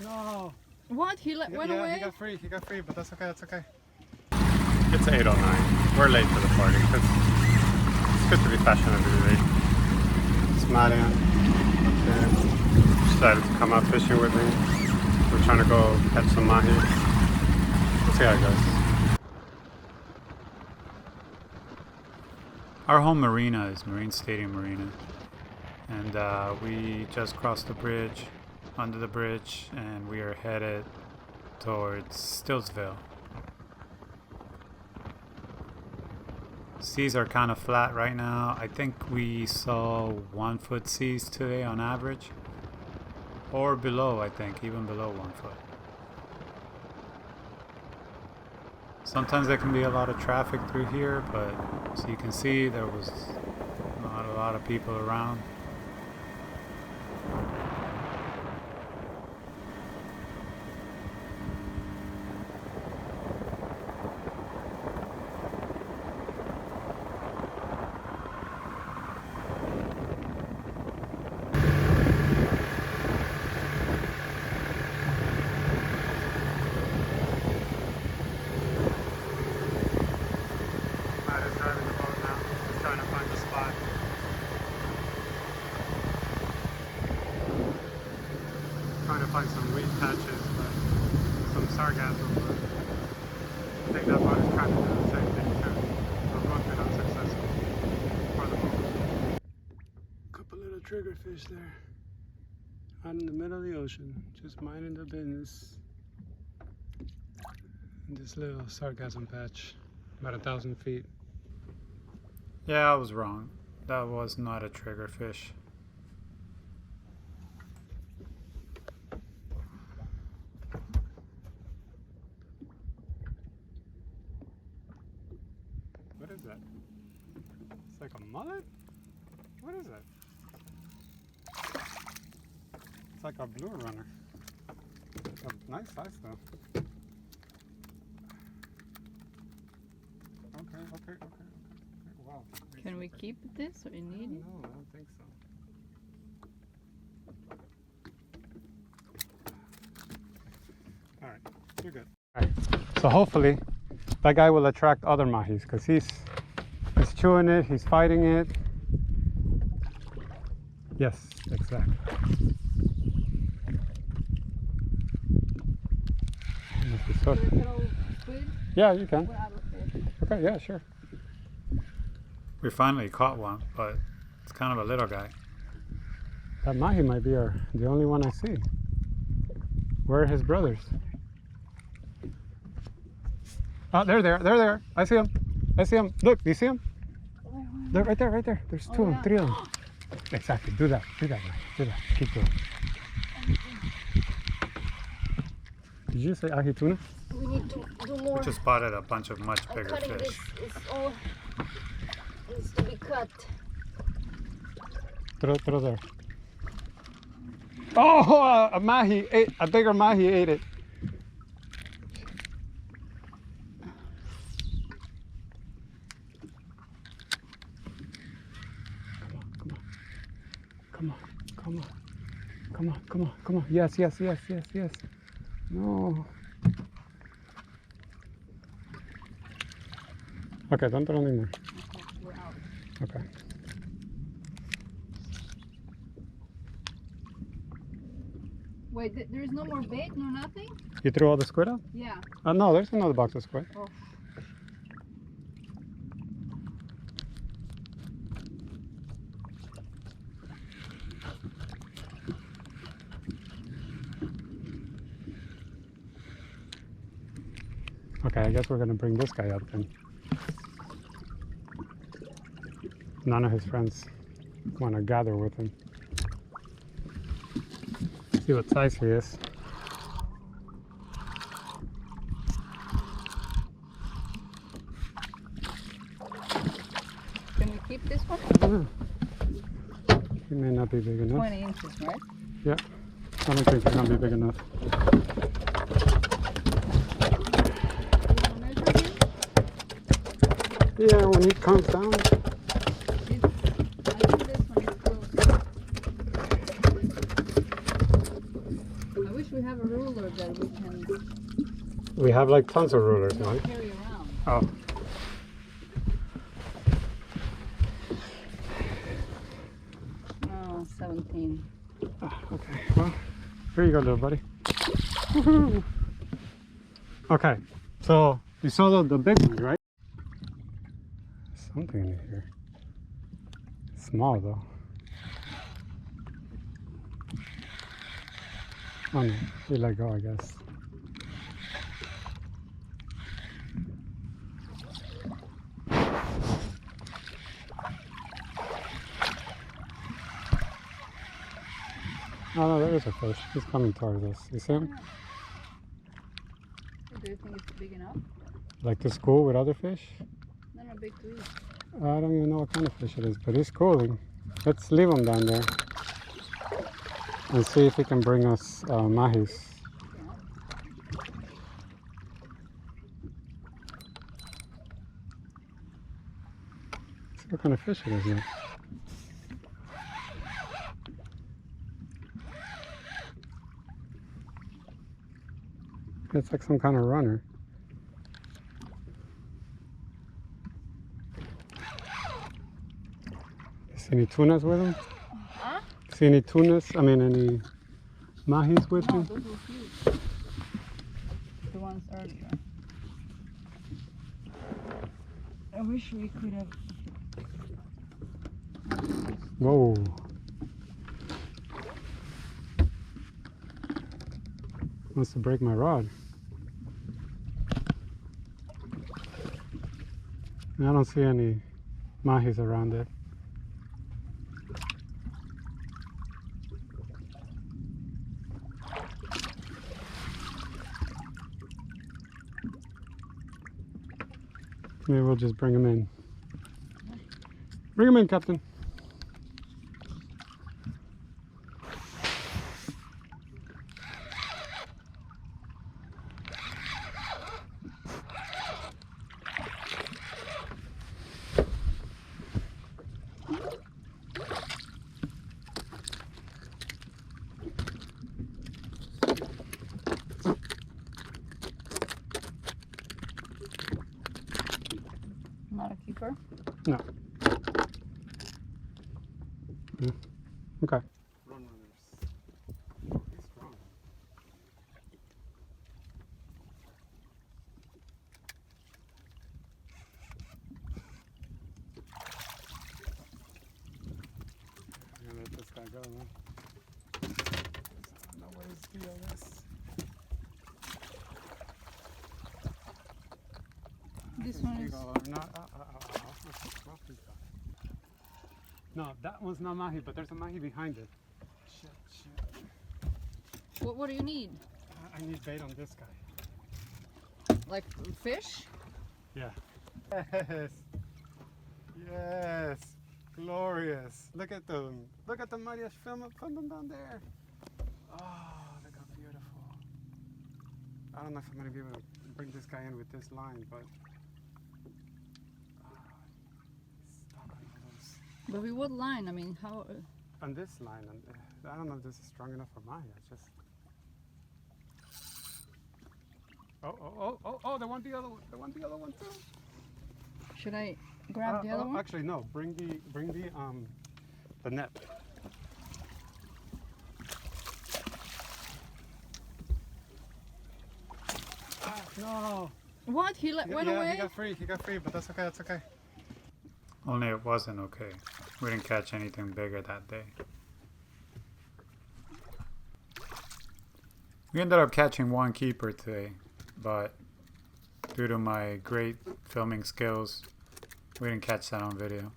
No. What? He went away? He got free, but that's okay, that's okay. It's 8:09. We're late to the party because it's good to be fashionably late. It's Marian. Decided to come out fishing with me. We're trying to go catch some mahi. We'll see how it goes. Our home marina is Marine Stadium Marina. And we just crossed the bridge, under the bridge, and we are headed towards Stillsville. Seas are kind of flat right now. I think we saw 1 foot seas today on average. Or below, I think, even below 1 foot. Sometimes there can be a lot of traffic through here, but as you can see, there was not a lot of people around. Trying to find some weed patches, but some sargassum, but I think that boat is trying to do the same thing too. We're both been unsuccessful for the moment. Couple little triggerfish there. Out in the middle of the ocean, just minding their business. In this little sargassum patch, about 1,000 feet. Yeah, I was wrong. That was not a triggerfish. What is that? It's like a mullet? What is that? It's like a blue runner. It's a nice size though. Okay. Wow. Can we keep this or you need it? No, I don't think so. Alright, you're good. Alright, so hopefully that guy will attract other mahis because he's chewing it, he's fighting it. Yes, exactly. Yeah, you can. Okay, yeah, sure. We finally caught one, but it's kind of a little guy. That mahi might be the only one I see. Where are his brothers? Oh, they're there. I see them. Look, do you see them? They're right there. There's 2 of them, 3 of them. Exactly, do that, man. Do that, keep going. Did you say ahi tuna? We need to do more. We just spotted a bunch of much bigger Cutting fish. this is all needs to be cut. Throw there. Oh, a bigger mahi ate it. Come on. Yes. No. Okay, don't throw anymore. We're out. Okay. Wait, there's no more bait, no nothing? You threw all the squid out? Yeah. No, there's another box of squid. Oh. Okay, I guess we're gonna bring this guy up then. None of his friends want to gather with him. See what size he is. Can we keep this one? He may not be big enough. 20 inches, right? Yeah, I don't think he's gonna be big enough. Yeah, when he comes down. I think this one is close. I wish we have a rule We have like tons of rulers, right? Carry around. Oh. Oh, 17. Okay, well, here you go, little buddy. Woohoo! Okay, so you saw the big ones, right? Something in here. Small though. Oh no, you let go, I guess. Oh no, there is a fish. He's coming towards us. You see him? Do you think it's big enough? Like to school with other fish? No, no, big to eat. I don't even know what kind of fish it is, but he's schooling. Let's leave him down there and see if he can bring us mahis. See what kind of fish it is now. It's like some kind of runner. See any tunas with him? Huh? See any tunas? I mean, any mahis with No, him? those were huge. The ones earlier. I wish we could have. Whoa. Wants to break my rod. I don't see any mahis around it. Maybe we'll just bring him in. Bring him in, Captain. Not a keeper. No. Yeah. Okay. Run runners. Oh, he's strong. I'm gonna let this guy go, man. I don't know what his deal is. This one is. No, that one's not mahi, but there's a mahi behind it. Shit. What do you need? I need bait on this guy. Like fish? Yeah. Yes. Yes. Glorious. Look at them. Look at the Maria's film. Put them down there. Oh, look how beautiful. I don't know if I'm going to be able to bring this guy in with this line, but... But we would line. I mean, how? On this line, I don't know if this is strong enough for Mahi. It's just. Oh! They want the other one. They want the other one too. Should I grab the other one? Actually, no. Bring the net. No. What? He went away? He got free, but that's okay. That's okay. Only it wasn't okay. We didn't catch anything bigger that day. We ended up catching one keeper today, but due to my great filming skills, we didn't catch that on video.